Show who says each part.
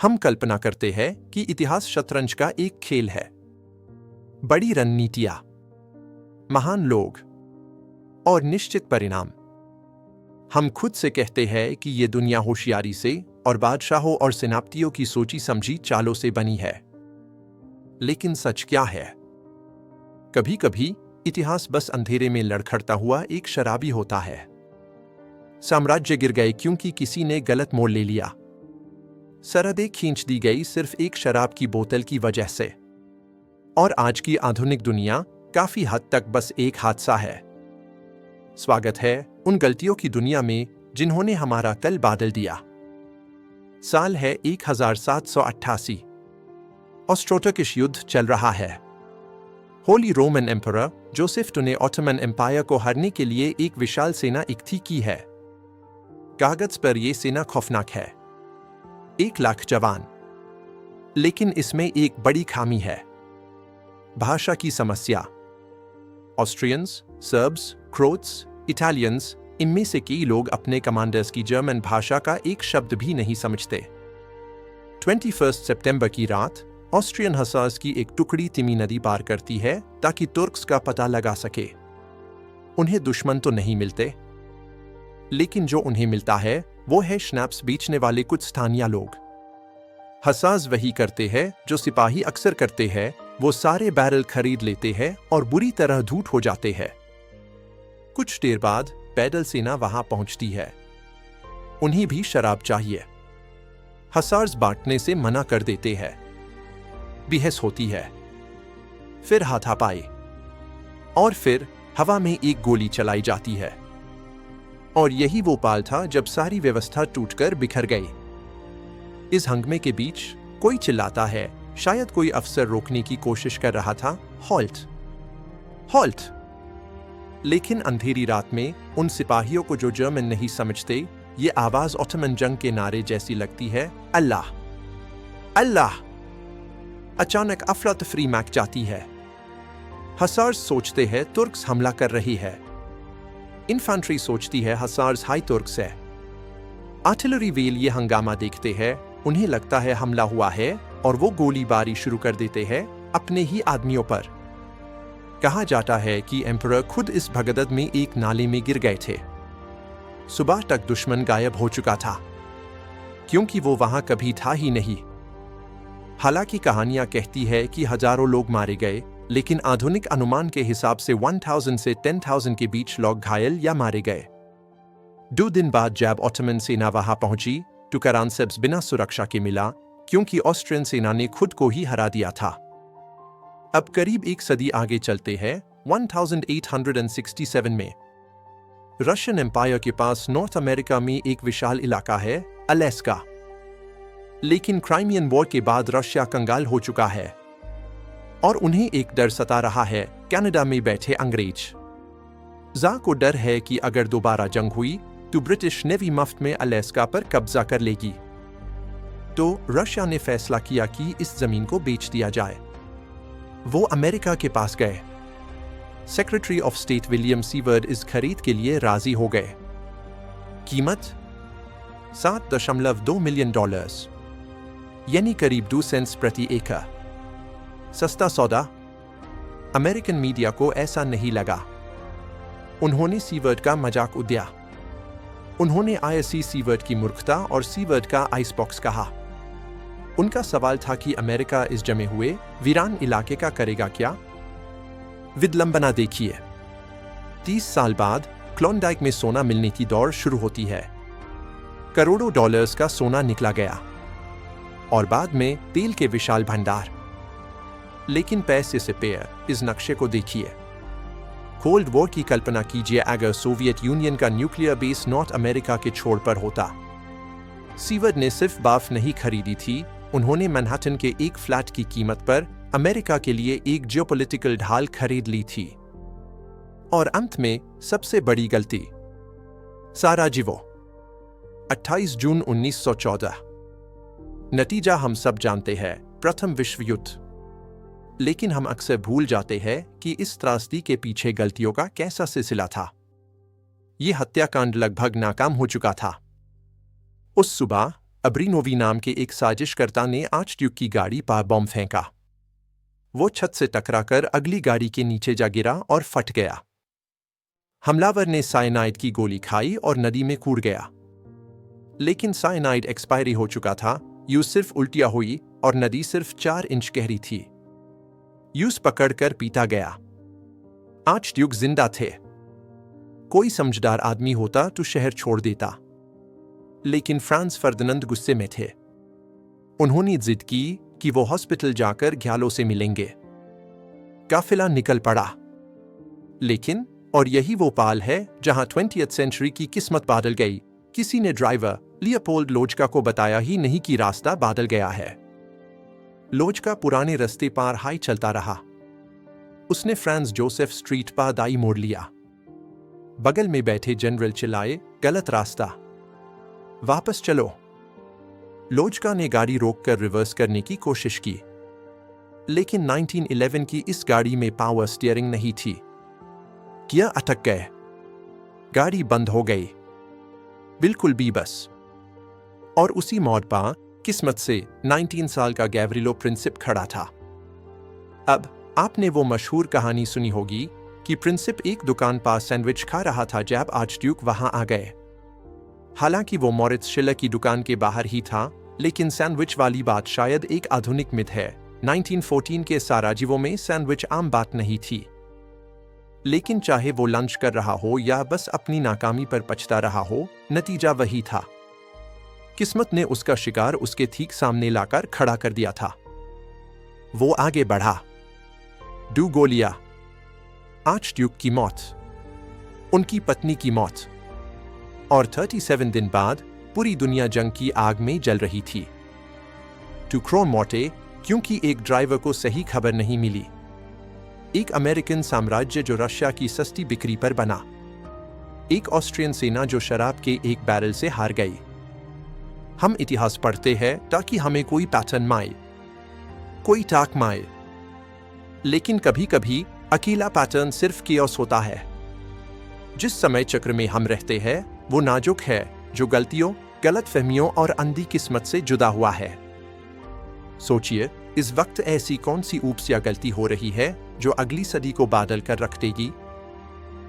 Speaker 1: हम कल्पना करते हैं कि इतिहास शतरंज का एक खेल है। बड़ी रणनीतियां, महान लोग और निश्चित परिणाम। हम खुद से कहते हैं कि ये दुनिया होशियारी से और बादशाहों और सेनापतियों की सोची समझी चालों से बनी है। लेकिन सच क्या है? कभी कभी इतिहास बस अंधेरे में लड़खड़ता हुआ एक शराबी होता है। साम्राज्य गिर गए क्योंकि किसी ने गलत मोड़ ले लिया। सरहदें खींच दी गई सिर्फ एक शराब की बोतल की वजह से। और आज की आधुनिक दुनिया काफी हद तक बस एक हादसा है। स्वागत है उन गलतियों की दुनिया में जिन्होंने हमारा कल बादल दिया। साल है 1788। ऑस्ट्रो-टर्किश युद्ध चल रहा है। होली रोमन एम्परर जोसेफ ने ऑटोमन एम्पायर को हराने के लिए एक विशाल सेना इकट्ठी की है। कागज पर यह सेना खौफनाक है, 1,00,000 जवान। लेकिन इसमें एक बड़ी खामी है, भाषा की समस्या। ऑस्ट्रियंस, सर्ब्स, क्रोट्स, इटालियंस, इनमें से कई लोग अपने कमांडर्स की जर्मन भाषा का एक शब्द भी नहीं समझते। 21 सितंबर की रात ऑस्ट्रियन हसार्स की एक टुकड़ी तिमी नदी पार करती है ताकि तुर्क्स का पता लगा सके। उन्हें दुश्मन तो नहीं मिलते, लेकिन जो उन्हें मिलता है वो है शनाप्स बेचने वाले कुछ स्थानीय लोग। हसार्स वही करते हैं जो सिपाही अक्सर करते हैं, वो सारे बैरल खरीद लेते हैं और बुरी तरह धूत हो जाते हैं। कुछ देर बाद पैदल सेना वहां पहुंचती है। उन्हें भी शराब चाहिए। हसार्स बांटने से मना कर देते हैं। बहस होती है, फिर हाथापाई, और फिर हवा में एक गोली चलाई जाती है। और यही वो पल था जब सारी व्यवस्था टूटकर बिखर गई। इस हंगमे के बीच कोई चिल्लाता है, शायद कोई अफसर रोकने की कोशिश कर रहा था, हॉल्ट, हॉल्ट। लेकिन अंधेरी रात में उन सिपाहियों को जो जर्मन नहीं समझते, ये आवाज ऑटोमन जंग के नारे जैसी लगती है, अल्लाह, अल्लाह। अचानक अफरा तफरी मच जाती है। हसार्स सोचते हैं तुर्क्स हमला कर रही है। इन्फेंट्री सोचती है हसार्स हाई तुर्क्स है। आर्टिलरी वेल ये हंगामा देखते हैं, उन्हें लगता है हमला हुआ है और वो गोलीबारी शुरू कर देते हैं अपने ही आदमियों पर। कहा जाता है कि एम्परर खुद इस भगदड़ में एक नाले में गिर गए थे। सुबह तक दुश्मन गायब हो चुका था, क्योंकि वो वहां कभी था ही नहीं। हालांकि कहानियां कहती है कि हजारों लोग मारे गए, लेकिन आधुनिक अनुमान के हिसाब से 1000 से 10,000 के बीच लोग घायल या मारे गए। 2 दिन बाद जब ऑटोमन सेना वहां पहुंची, टुकारानसेब्स बिना सुरक्षा के मिला, क्योंकि ऑस्ट्रियन सेना ने खुद को ही हरा दिया था। अब करीब एक सदी आगे चलते हैं। 1867 में रशियन एम्पायर के पास नॉर्थ अमेरिका में एक विशाल इलाका है, अलास्का। लेकिन क्राइमियन वॉर के बाद रशिया कंगाल हो चुका है और उन्हें एक डर सता रहा है, कनाडा में बैठे अंग्रेज। ज़ार को डर है कि अगर दोबारा जंग हुई तो ब्रिटिश नेवी मुफ्त में अलास्का पर कब्जा कर लेगी। तो रशिया ने फैसला किया कि इस जमीन को बेच दिया जाए। वो अमेरिका के पास गए। Secretary of state William seaward इस खरीद के लिए राजी हो गए। कीमत $7.2 मिलियन, यानी करीब 2 सेंट्स प्रति एकड़। सस्ता सौदा? अमेरिकन मीडिया को ऐसा नहीं लगा। उन्होंने सीवर्ड का मजाक उड़ाया। उन्होंने आईएससी सीवर्ड की मूर्खता और सीवर्ड का आइसबॉक्स कहा। उनका सवाल था कि अमेरिका इस जमे हुए वीरान इलाके का करेगा क्या? विडंबना देखिए। 30 साल बाद क्लोंडाइक में सोना मिलने की दौड़ शुरू होती है। करोड़ों डॉलर्स का सोना निकला गया और बाद में तेल के विशाल भंडार। लेकिन पैसे से पैर इस नक्शे को देखिए। कोल्ड वॉर की कल्पना कीजिए अगर सोवियत यूनियन का न्यूक्लियर बेस नॉर्थ अमेरिका के छोर पर होता। सीवर्ड ने सिर्फ बाफ नहीं खरीदी थी, उन्होंने मैनहट्टन के एक फ्लैट की कीमत पर अमेरिका के लिए एक जियोपॉलिटिकल ढाल खरीद ली थी। और अंत में सबसे बड़ी गलती, साराजेवो, 28 जून 1914। नतीजा हम सब जानते हैं, प्रथम विश्व युद्ध। लेकिन हम अक्सर भूल जाते हैं कि इस त्रासदी के पीछे गलतियों का कैसा सिलसिला था। ये हत्याकांड लगभग नाकाम हो चुका था। उस सुबह अब्रिनोवी नाम के एक साजिशकर्ता ने आर्चड्यूक की गाड़ी पर बम फेंका। वो छत से टकराकर अगली गाड़ी के नीचे जा गिरा और फट गया। हमलावर ने साइनाइड की गोली खाई और नदी में कूद गया। लेकिन साइनाइड एक्सपायरी हो चुका था, यूस सिर्फ उल्टियां हुई और नदी सिर्फ 4 इंच गहरी थी। यूस पकड़कर पीटा गया। आर्चड्यूक जिंदा थे। कोई समझदार आदमी होता तो शहर छोड़ देता। लेकिन फ्रांस फर्दिनांद गुस्से में थे। उन्होंने जिद की कि वो हॉस्पिटल जाकर ग्यालो से मिलेंगे। काफिला निकल पड़ा। लेकिन और यही वो पाल है जहां 20th सेंचुरी की किस्मत बदल गई। किसी ने ड्राइवर लियोपोल्ड लोजका को बताया ही नहीं कि रास्ता बदल गया है। लोजका पुराने रास्ते पर हाई चलता रहा। उसने फ्रांस जोसेफ स्ट्रीट पर दाई मोड़ लिया। बगल में बैठे जनरल चिल्लाए, गलत रास्ता, वापस चलो। लोजका ने गाड़ी रोककर रिवर्स करने की कोशिश की, लेकिन 1911 की इस गाड़ी में पावर स्टीयरिंग नहीं थी। गियर अटक गए। गाड़ी बंद हो गई, बिल्कुल भी बस। और उसी मोड़ पर किस्मत से 19 साल का गैवरिलो प्रिंसिप खड़ा था। अब आपने वो मशहूर कहानी सुनी होगी कि प्रिंसिप एक दुकान पर सैंडविच खा रहा था जब आर्चड्यूक वहां आ गए। हालांकि वो मोरित्स शिलर की दुकान के बाहर ही था, लेकिन सैंडविच वाली बात शायद एक आधुनिक मिथ है। 1914 के साराजीवो में सैंडविच आम बात नहीं थी। लेकिन चाहे वो लंच कर रहा हो या बस अपनी नाकामी पर पछता रहा हो, नतीजा वही था। किस्मत ने उसका शिकार उसके ठीक सामने लाकर खड़ा कर दिया था। वो आगे बढ़ा। 2 गोलियां, आर्चड्यूक की मौत, उनकी पत्नी की मौत, और 37 दिन बाद पूरी दुनिया जंग की आग में जल रही थी। टू क्रोन मोर्टे, क्योंकि एक ड्राइवर को सही खबर नहीं मिली। एक अमेरिकन साम्राज्य जो रशिया की सस्ती बिक्री पर बना। एक ऑस्ट्रियन सेना जो शराब के एक बैरल से हार गई। हम इतिहास पढ़ते हैं ताकि हमें कोई पैटर्न माए, कोई टाक माए। लेकिन कभी कभी अकेला पैटर्न सिर्फ कियोस होता है। जिस समय चक्र में हम रहते हैं वो नाजुक है, जो गलतियों, गलतफहमियों और अंधी किस्मत से जुदा हुआ है। सोचिए, इस वक्त ऐसी कौन सी ऊप्स या गलती हो रही है जो अगली सदी को बादल कर रख देगी।